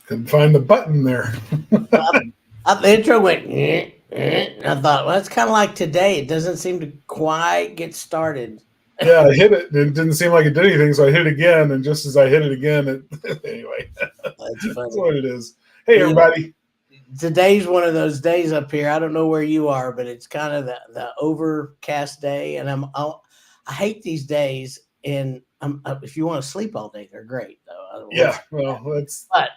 Couldn't find the button there. The intro went. I thought, well, it's kind of like today. It doesn't seem to quite get started. Yeah, I hit it. And it didn't seem like it did anything, so I hit it again. And just as I hit it again, anyway, That's that's funny. what it is. Hey, You know, everybody. today's one of those days up here. I don't know where you are, but it's kind of the overcast day, and I hate these days. And if you want to sleep all day, they're great though. I don't want Yeah, you, well, that's but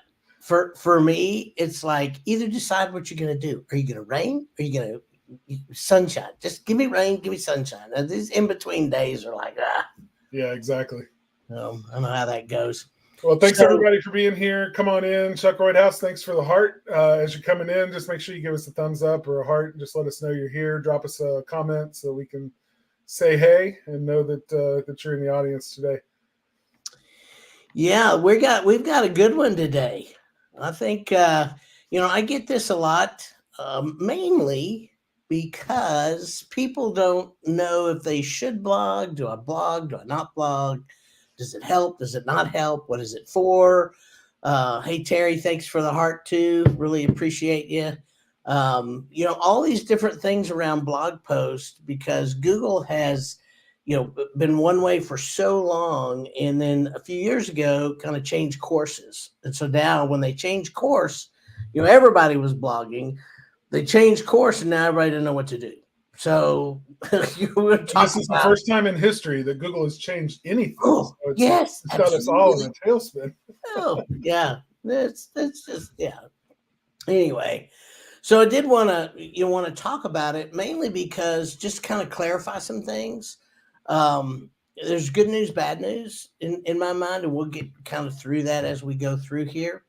for me, it's like either decide what you're gonna do. Are you gonna rain? Are you gonna sunshine? Just give me rain, give me sunshine. Now, these in between days are like yeah, exactly. I know how that goes. Well, thanks So everybody for being here. Come on in, Chuck White House. Thanks for the heart. As you're coming in, just make sure you give us a thumbs up or a heart, and just let us know you're here. Drop us a comment so we can say hey and know that you're in the audience today. yeah, we've got a good one today. I think I get this a lot, mainly because people don't know if they should blog. Do I blog? Do I not blog? Does it help? Does it not help? What is it for? Hey Terry, thanks for the heart too. Really appreciate you. All these different things around blog posts because Google has been one way for so long, and then a few years ago kind of changed courses. And so now when they change course, everybody was blogging. They changed course and now everybody didn't know what to do. So you were This talking is the about, first time in history that Google has changed anything. oh So yes, it's got us all in absolutely. a tailspin. Oh yeah. That's just yeah. Anyway, so I did want to talk about it mainly because just kind of clarify some things. There's good news, bad news in my mind, and we'll get kind of through that as we go through here.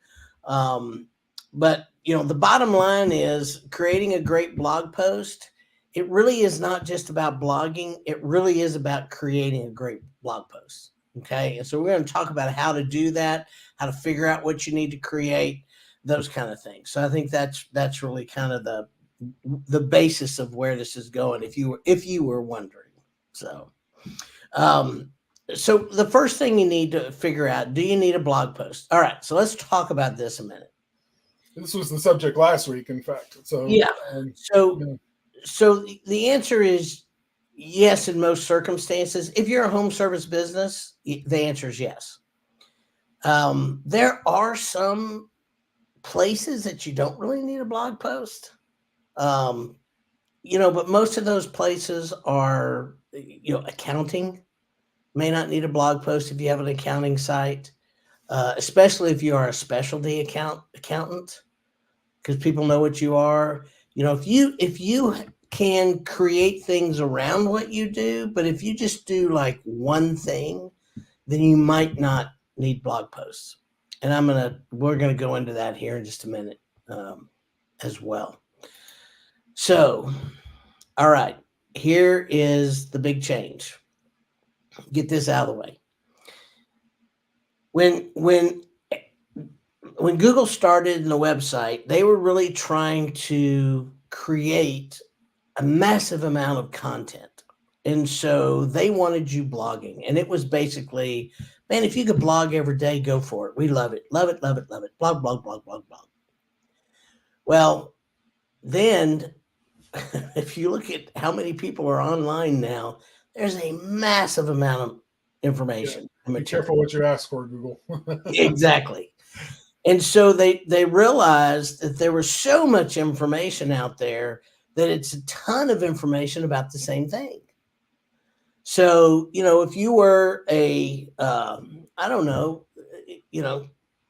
Um, but the bottom line is creating a great blog post. It really is not just about blogging. It really is about creating a great blog post. Okay, and so we're going to talk about how to do that, how to figure out what you need to create, those kind of things. So I think that's really kind of the basis of where this is going. If you were wondering, so um, so the first thing you need to figure out: do you need a blog post? All right, so let's talk about this a minute. This was the subject last week, in fact. So, Yeah. So yeah. so the answer is yes in most circumstances. If you're a home service business, the answer is yes. There are some places that you don't really need a blog post. Um, but most of those places are, accounting may not need a blog post if you have an accounting site, especially if you are a specialty accountant, because people know what you are. If you can create things around what you do, but if you just do like one thing, then you might not need blog posts. And we're gonna go into that here in just a minute, as well. So, all right, here is the big change. Get this out of the way. When when when Google started in the website, they were really trying to create a massive amount of content. And so they wanted you blogging. And it was basically, man, if you could blog every day, go for it. We love it. Love it, love it, love it. Blog, blog, blog, blog, blog. Well, then if you look at how many people are online now, there's a massive amount of Yeah. information and Be material. careful what you ask for, Google. Exactly. And so they realized that there was so much information out there that it's a ton of information about the same thing. So, if you were I don't know, you know,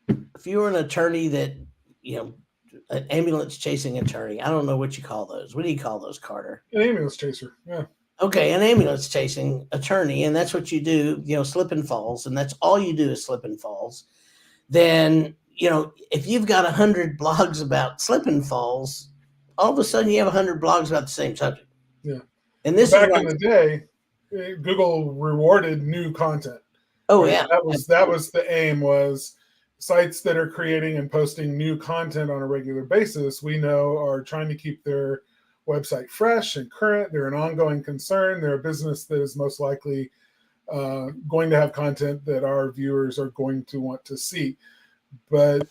if you were an attorney that, you know, an ambulance chasing attorney, I don't know what you call those. What do you call those, Carter? An ambulance chaser. Yeah. Okay, an ambulance chasing attorney, and that's what you do, slip and falls, and that's all you do is slip and falls. Then, if you've got 100 blogs about slip and falls, all of a sudden you have 100 blogs about the same subject. Yeah. And But this is back what in the day, Google rewarded new content. oh, Right. yeah. That was the aim, was sites that are creating and posting new content on a regular basis, we know are trying to keep their website fresh and current. They're an ongoing concern. They're a business that is most likely going to have content that our viewers are going to want to see. But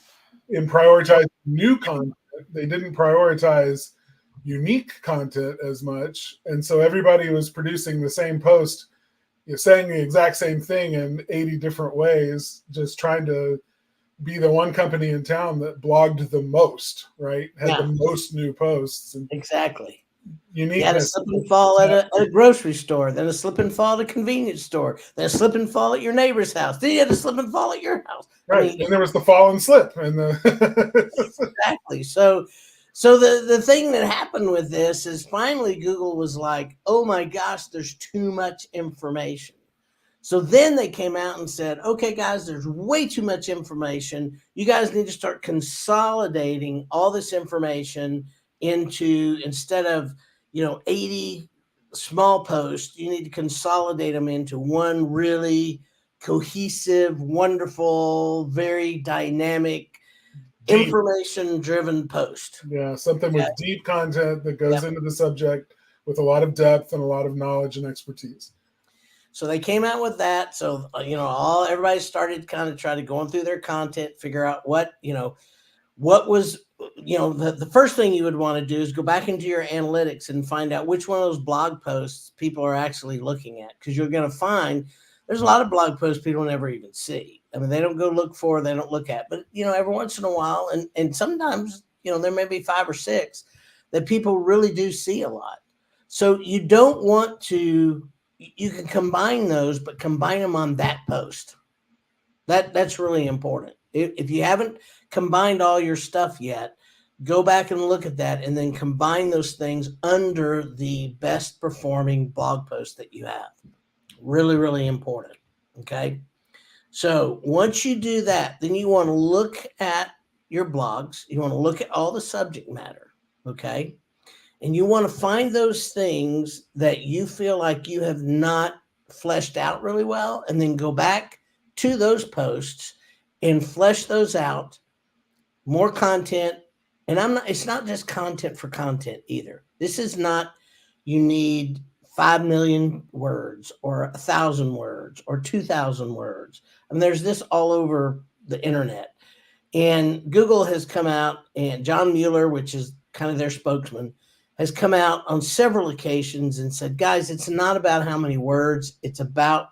in prioritizing new content. They didn't prioritize unique content as much. And so everybody was producing the same post, saying the exact same thing in 80 different ways, just trying to be the one company in town that blogged the most, right? Had the most new posts. And exactly. uniqueness. You had a slip and fall at a grocery store, then a slip and fall at a convenience store, then a slip and fall at your neighbor's house, then you had a slip and fall at your house. Right. And there was the fall and slip. And exactly. So the thing that happened with this is finally Google was like, oh my gosh, there's too much information. So then they came out and said, okay, guys, there's way too much information. You guys need to start consolidating all this information into, instead of, 80 small posts, you need to consolidate them into one really cohesive, wonderful, very dynamic, information-driven post. Yeah, something with deep content that goes into the subject with a lot of depth and a lot of knowledge and expertise. So they came out with that. So, everybody started kind of trying to going through their content, figure out what was, the first thing you would want to do is go back into your analytics and find out which one of those blog posts people are actually looking at. Because you're going to find there's a lot of blog posts people never even see. I mean, they don't go look for, they don't look at, but, every once in a while, and sometimes, there may be 5 or 6 that people really do see a lot. So you don't want to, you can combine those, but combine them on that post. That's really important. If you haven't combined all your stuff yet, go back and look at that and then combine those things under the best performing blog post that you have. Really, really important. Okay. So once you do that, then you want to look at your blogs. You want to look at all the subject matter. Okay. And you want to find those things that you feel like you have not fleshed out really well, and then go back to those posts and flesh those out, more content. And it's not just content for content either. This is not, you need 5 million words or 1,000 words or 2,000 words. I mean, there's this all over the internet. And Google has come out, and John Mueller, which is kind of their spokesman, has come out on several occasions and said, guys, it's not about how many words. It's about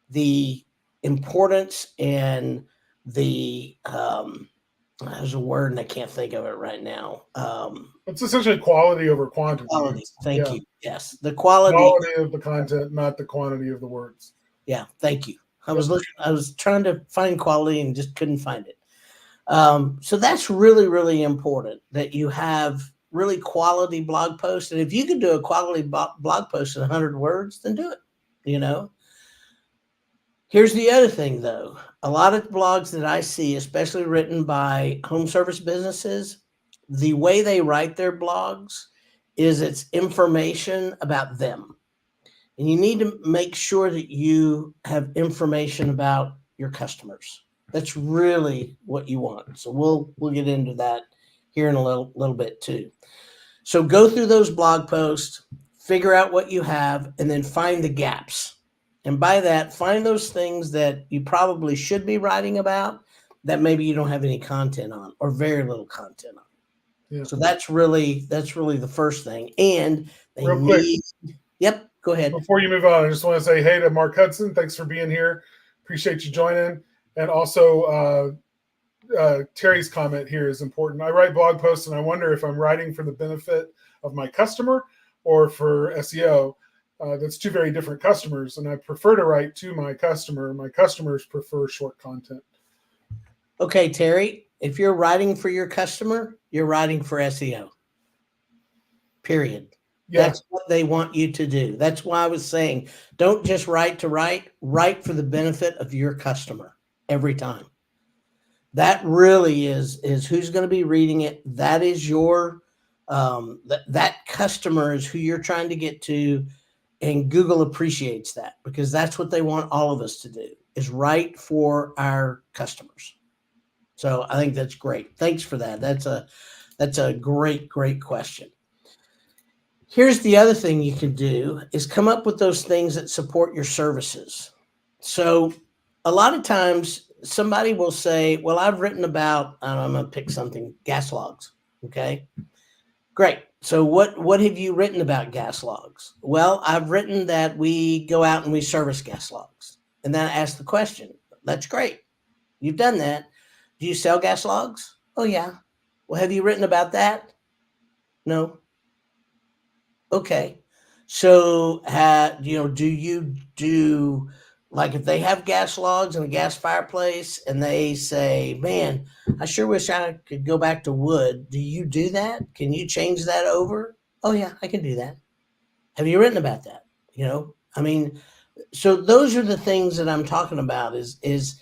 the importance and the, there's a word and I can't think of it right now. It's essentially quality over quantity. Quality. Thank you. Yes. The quality of the content, not the quantity of the words. Yeah. Thank you. I was trying to find quality and just couldn't find it. So that's really, really important that you have really quality blog posts. And if you can do a quality blog post in 100 words, then do it, Here's the other thing, though. A lot of blogs that I see, especially written by home service businesses, the way they write their blogs is it's information about them. And you need to make sure that you have information about your customers. That's really what you want. So we'll get into that here in a little bit too. So go through those blog posts, figure out what you have, and then find the gaps. And by that, find those things that you probably should be writing about that maybe you don't have any content on or very little content on. Yeah. So that's really the first thing. And they Yep, go ahead. Before you move on, I just want to say hey to Mark Hudson. Thanks for being here. Appreciate you joining. And also Terry's comment here is important. I write blog posts and I wonder if I'm writing for the benefit of my customer or for SEO. That's 2 very different customers, and I prefer to write to my customer. My customers prefer short content. Okay, Terry, if you're writing for your customer, you're writing for SEO. Period. Yeah. That's what they want you to do. That's why I was saying, don't just write to write for the benefit of your customer every time. That really is who's going to be reading it. That is your, that customer is who you're trying to get to. And Google appreciates that because that's what they want all of us to do, is write for our customers. So I think that's great. Thanks for that. That's a great question. Here's the other thing you can do is come up with those things that support your services. So a lot of times somebody will say, well, I've written about, I'm going to pick something, gas logs. Okay, great. So what have you written about gas logs? Well, I've written that we go out and we service gas logs. And then I ask the question, that's great. You've done that. Do you sell gas logs? Oh, yeah. Well, have you written about that? No. Okay. So, do you do, like, if they have gas logs and a gas fireplace and they say, man, I sure wish I could go back to wood. Do you do that? Can you change that over? Oh, yeah, I can do that. Have you written about that? I mean, so those are the things that I'm talking about is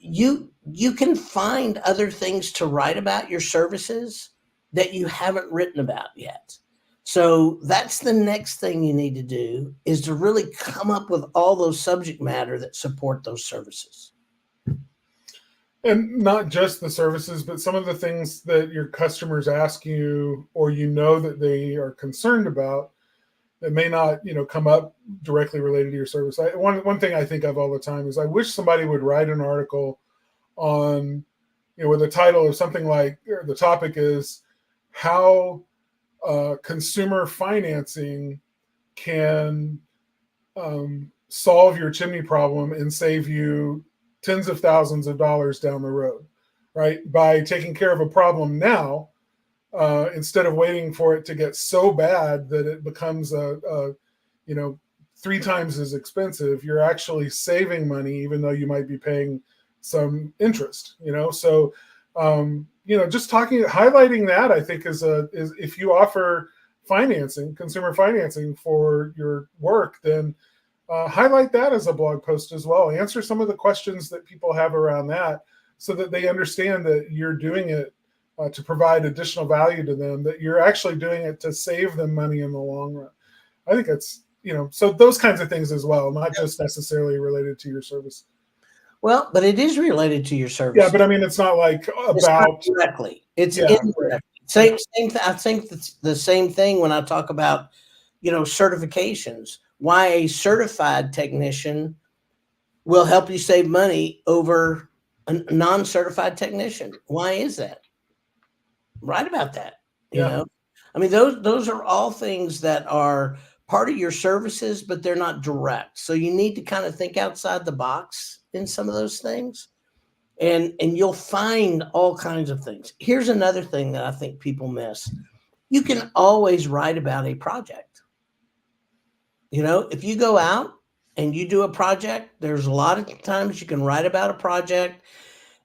you can find other things to write about your services that you haven't written about yet. So that's the next thing you need to do, is to really come up with all those subject matter that support those services. And not just the services, but some of the things that your customers ask you, or that they are concerned about, that may not come up directly related to your service. One thing I think of all the time is, I wish somebody would write an article on, with a title of something like, the topic is how consumer financing can solve your chimney problem and save you tens of thousands of dollars down the road, right? By taking care of a problem now, instead of waiting for it to get so bad that it becomes a 3 times as expensive. You're actually saving money, even though you might be paying some interest. So just highlighting that, I think is if you offer consumer financing for your work, then highlight that as a blog post as well. Answer some of the questions that people have around that, so that they understand that you're doing it to provide additional value to them, that you're actually doing it to save them money in the long run. I think that's, so those kinds of things as well, not just necessarily related to your service. Well, but it is related to your service. Yeah, but I mean, it's not like about directly. It's indirect. Same. I think that's the same thing when I talk about, certifications. Why a certified technician will help you save money over a non-certified technician. Why is that? Write about that. I mean, those are all things that are part of your services, but they're not direct. So you need to kind of think outside the box in some of those things, and you'll find all kinds of things. Here's another thing that I think people miss. You can always write about a project. If you go out and you do a project, there's a lot of times you can write about a project.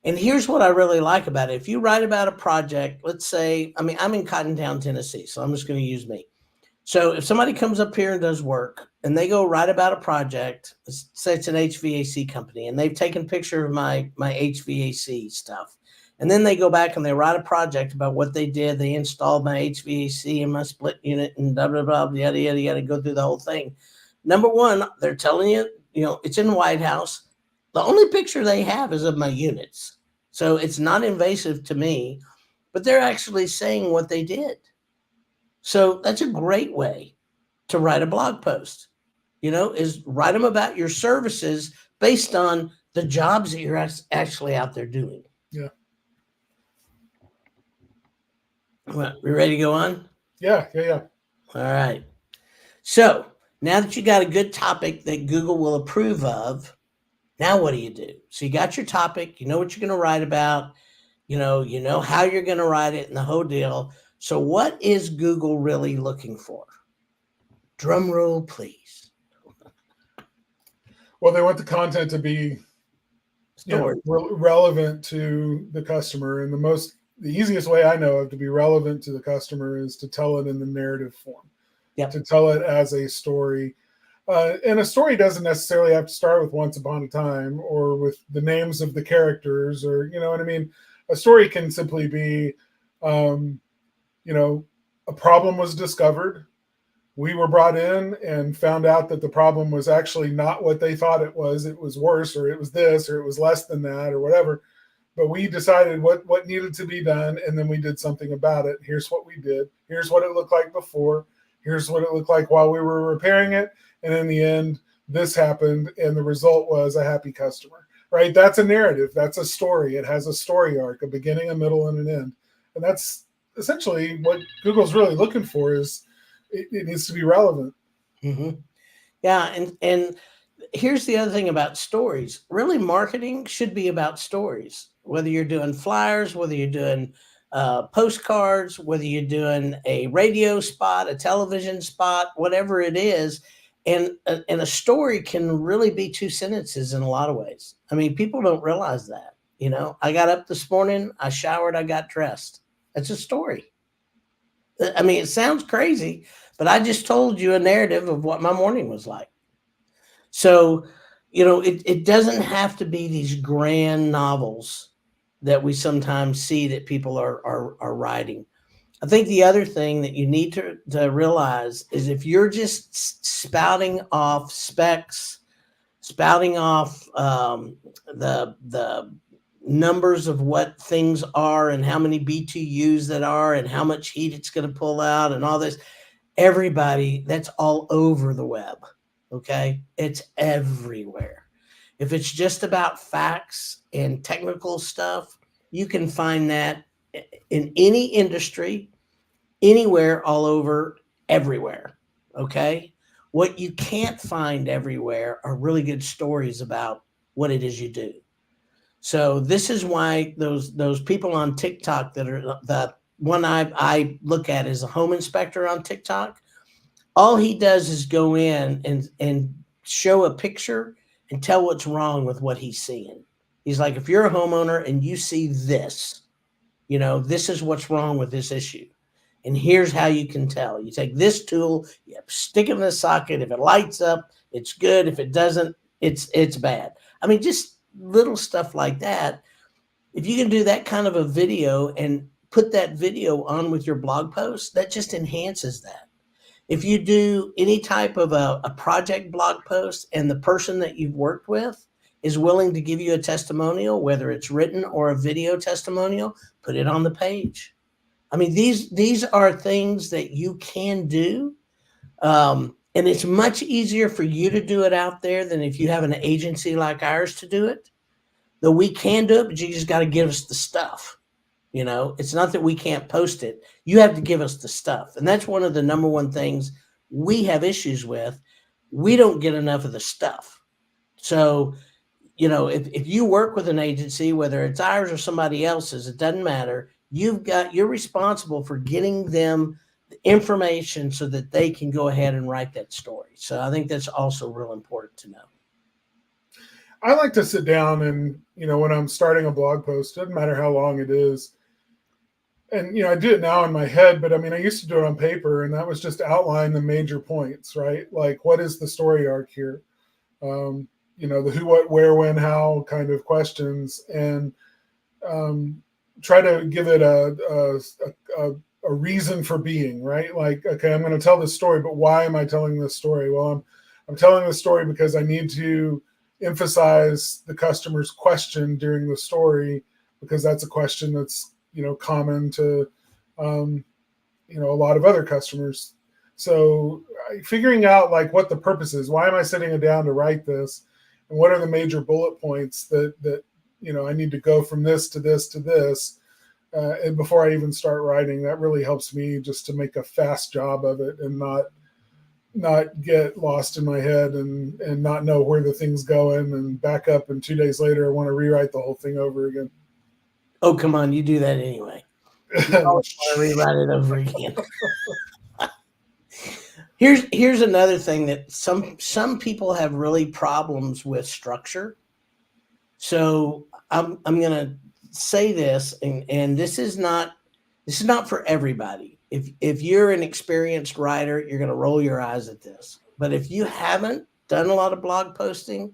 And here's what I really like about it. If you write about a project, let's say, I'm in Cottontown, Tennessee, so I'm just going to use me. So if somebody comes up here and does work and they go write about a project, say it's an HVAC company, and they've taken a picture of my HVAC stuff. And then they go back and they write a project about what they did. They installed my HVAC and my split unit and blah, blah, blah, yada, yada, yada, go through the whole thing. Number one, they're telling you, it's in the White House. The only picture they have is of my units. So it's not invasive to me, but they're actually saying what they did. So that's a great way to write a blog post, is write them about your services based on the jobs that you're actually out there doing. Yeah. Well, we ready to go on? Yeah. All right. So now that you got a good topic that Google will approve of, now what do you do? So you got your topic, you know what you're going to write about, you know how you're going to write it and the whole deal. So what is Google really looking for? Drum roll, please. Well, they want the content to be relevant to the customer. And the easiest way I know of to be relevant to the customer is to tell it in the narrative form. Yep. To tell it as a story. And a story doesn't necessarily have to start with once upon a time or with the names of the characters, or, you know what I mean? A story can simply be, a problem was discovered. We were brought in and found out that the problem was actually not what they thought it was. It was worse, or it was this, or it was less than that, or whatever. But we decided what needed to be done, and then we did something about it. Here's what we did. Here's what it looked like before. Here's what it looked like while we were repairing it. And in the end, this happened, and the result was a happy customer. right? That's a narrative. That's a story. It has a story arc, a beginning, a middle, and an end. And that's essentially what Google's really looking for is it needs to be relevant. Mm-hmm. Yeah, and here's the other thing about stories. Really, marketing should be about stories. Whether you're doing flyers, whether you're doing postcards, whether you're doing a radio spot, a television spot, whatever it is, and a story can really be two sentences in a lot of ways. I mean, people don't realize that. You know, I got up this morning, I showered, I got dressed. That's a story. I mean, it sounds crazy, but I just told you a narrative of what my morning was like. So, you know, it doesn't have to be these grand novels that we sometimes see that people are writing. I think the other thing that you need to realize is if you're just spouting off specs, spouting off the numbers of what things are and how many BTUs that are and how much heat it's going to pull out and all this, everybody, that's all over the web. Okay. It's everywhere. If it's just about facts and technical stuff, you can find that in any industry, anywhere, all over, everywhere. Okay. What you can't find everywhere are really good stories about what it is you do. So this is why those people on TikTok that are the one I look at is a home inspector on TikTok. All he does is go in and show a picture and tell what's wrong with what he's seeing. He's like, if you're a homeowner and you see this, you know, this is what's wrong with this issue. And here's how you can tell. You take this tool, you stick it in the socket. If it lights up, it's good. If it doesn't, it's bad. I mean, just little stuff like that. If you can do that kind of a video and put that video on with your blog post, that just enhances that. If you do any type of a project blog post and the person that you've worked with is willing to give you a testimonial, whether it's written or a video testimonial, put it on the page. I mean, these are things that you can do. And it's much easier for you to do it out there than if you have an agency like ours to do it. Though we can do it, but you just got to give us the stuff. You know, it's not that we can't post it. You have to give us the stuff. And that's one of the number one things we have issues with. We don't get enough of the stuff. So, you know, if you work with an agency, whether it's ours or somebody else's, it doesn't matter. You're responsible for getting them the information so that they can go ahead and write that story. So I think that's also real important to know. I like to sit down and, you know, when I'm starting a blog post, doesn't matter how long it is. And, you know, I do it now in my head, but I mean, I used to do it on paper, and that was just outline the major points, right? Like, what is the story arc here? You know, the who, what, where, when, how kind of questions, and try to give it a reason for being, right? Like, okay, I'm going to tell this story, but why am I telling this story? Well, I'm telling this story because I need to emphasize the customer's question during the story, because that's a question that's, you know, common to, you know, a lot of other customers. So figuring out like what the purpose is, why am I sitting down to write this? And what are the major bullet points that, you know, I need to go from this to this to this. And before I even start writing, that really helps me just to make a fast job of it and not get lost in my head and not know where the thing's going and back up. And 2 days later, I want to rewrite the whole thing over again. Oh, come on. You do that anyway. You always want to rewrite it over again. Here's another thing that some people have really problems with structure. So I'm going to say this, and this is not for everybody. If you're an experienced writer, you're going to roll your eyes at this. But if you haven't done a lot of blog posting,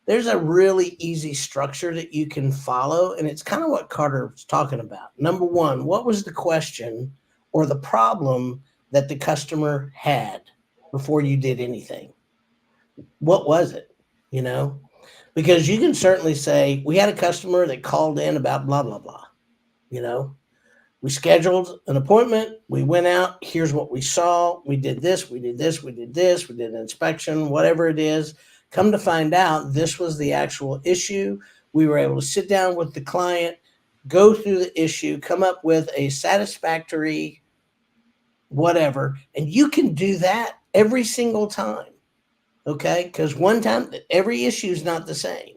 there's a really easy structure that you can follow. And it's kind of what Carter was talking about. Number one, what was the question or the problem that the customer had before you did anything? What was it? You know, because you can certainly say, we had a customer that called in about blah, blah, blah. You know, we scheduled an appointment. We went out. Here's what we saw. We did this. We did this. We did this. We did an inspection, whatever it is. Come to find out, this was the actual issue. We were able to sit down with the client, go through the issue, come up with a satisfactory whatever. And you can do that every single time. Okay. Because one time, every issue is not the same.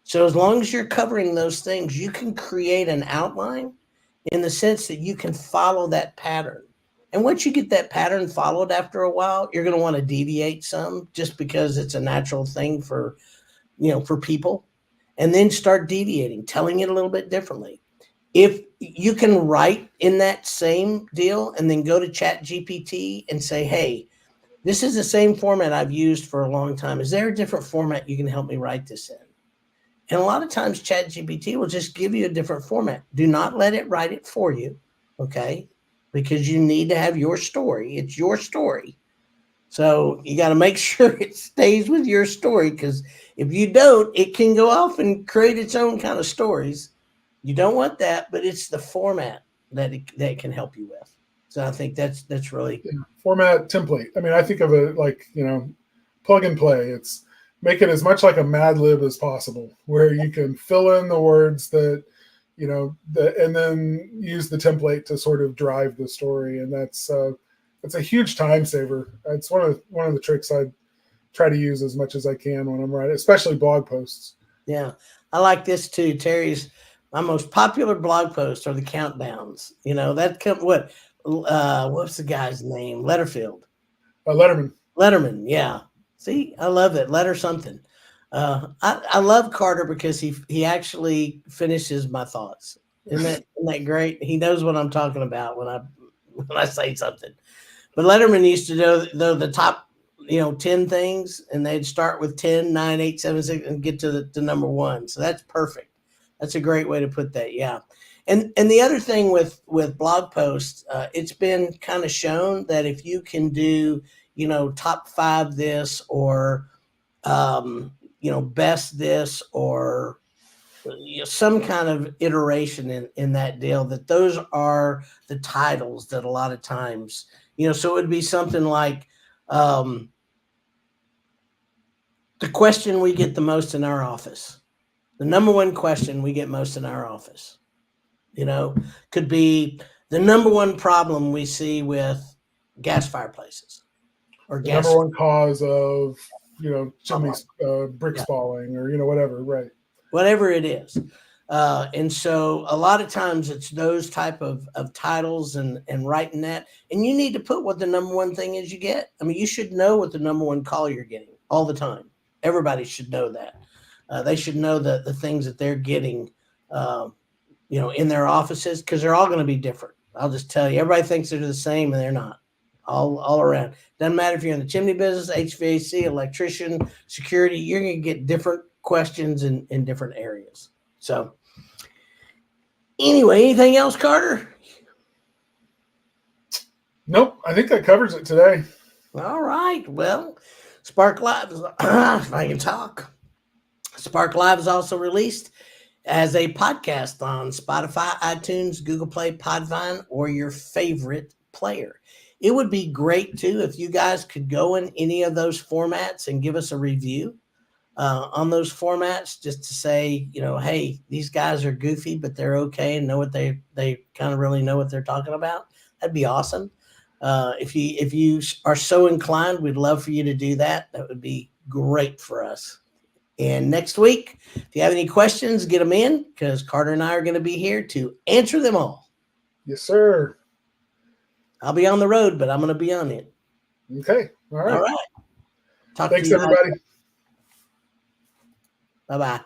So as long as you're covering those things, you can create an outline in the sense that you can follow that pattern. And once you get that pattern followed after a while, you're going to want to deviate some just because it's a natural thing for, for people, and then start deviating, telling it a little bit differently. If you can write in that same deal and then go to Chat GPT and say, hey, this is the same format I've used for a long time. Is there a different format you can help me write this in? And a lot of times Chat GPT will just give you a different format. Do not let it write it for you, okay? Because you need to have your story. It's your story. So you got to make sure it stays with your story, because if you don't, it can go off and create its own kind of stories. You don't want that, but it's the format that it can help you with. So I think that's really format template. I mean, I think of it like, plug and play. It's make it as much like a Mad Lib as possible, where you can fill in the words that, and then use the template to sort of drive the story. And that's a huge time saver. It's one of the tricks I try to use as much as I can when I'm writing, especially blog posts. Yeah. I like this too. Terry's, my most popular blog posts are the countdowns. What's the guy's name? Letterfield. Letterman. Letterman. Yeah. See, I love it. Letter something. I love Carter because he actually finishes my thoughts. Isn't that great? He knows what I'm talking about when I say something. But Letterman used to know the top 10 things, and they'd start with 10, 9, 8, 7, 6, and get to the number 1. So that's perfect. That's a great way to put that. Yeah. And the other thing with blog posts, it's been kind of shown that if you can do, top 5 this, or, best this, or some kind of iteration in that deal, that those are the titles that a lot of times, so it would be something like, the question we get the most in our office, the number 1 question we get most in our office, could be the number 1 problem we see with gas fireplaces, or the number 1 cause of, chimneys, bricks falling, or, whatever. Right. Whatever it is. And so a lot of times it's those type of titles and writing that, and you need to put what the number 1 thing is you get. I mean, you should know what the number 1 call you're getting all the time. Everybody should know that. They should know the things that they're getting, in their offices, because they're all going to be different. I'll just tell you, everybody thinks they're the same, and they're not. All around. Doesn't matter if you're in the chimney business, HVAC, electrician, security, you're going to get different questions in different areas. So anyway, anything else, Carter? Nope. I think that covers it today. All right. Well, Spark Live, if I can talk. Spark Live is also released as a podcast on Spotify, iTunes, Google Play, Podvine, or your favorite player. It would be great too if you guys could go in any of those formats and give us a review on those formats, just to say, hey, these guys are goofy, but they're okay and know what they kind of really know what they're talking about. That'd be awesome. If you are so inclined, we'd love for you to do that. That would be great for us. And next week, if you have any questions, get them in, because Carter and I are going to be here to answer them all. Yes, sir. I'll be on the road, but I'm going to be on it. Okay. All right. All right. Thanks, everybody. Bye-bye.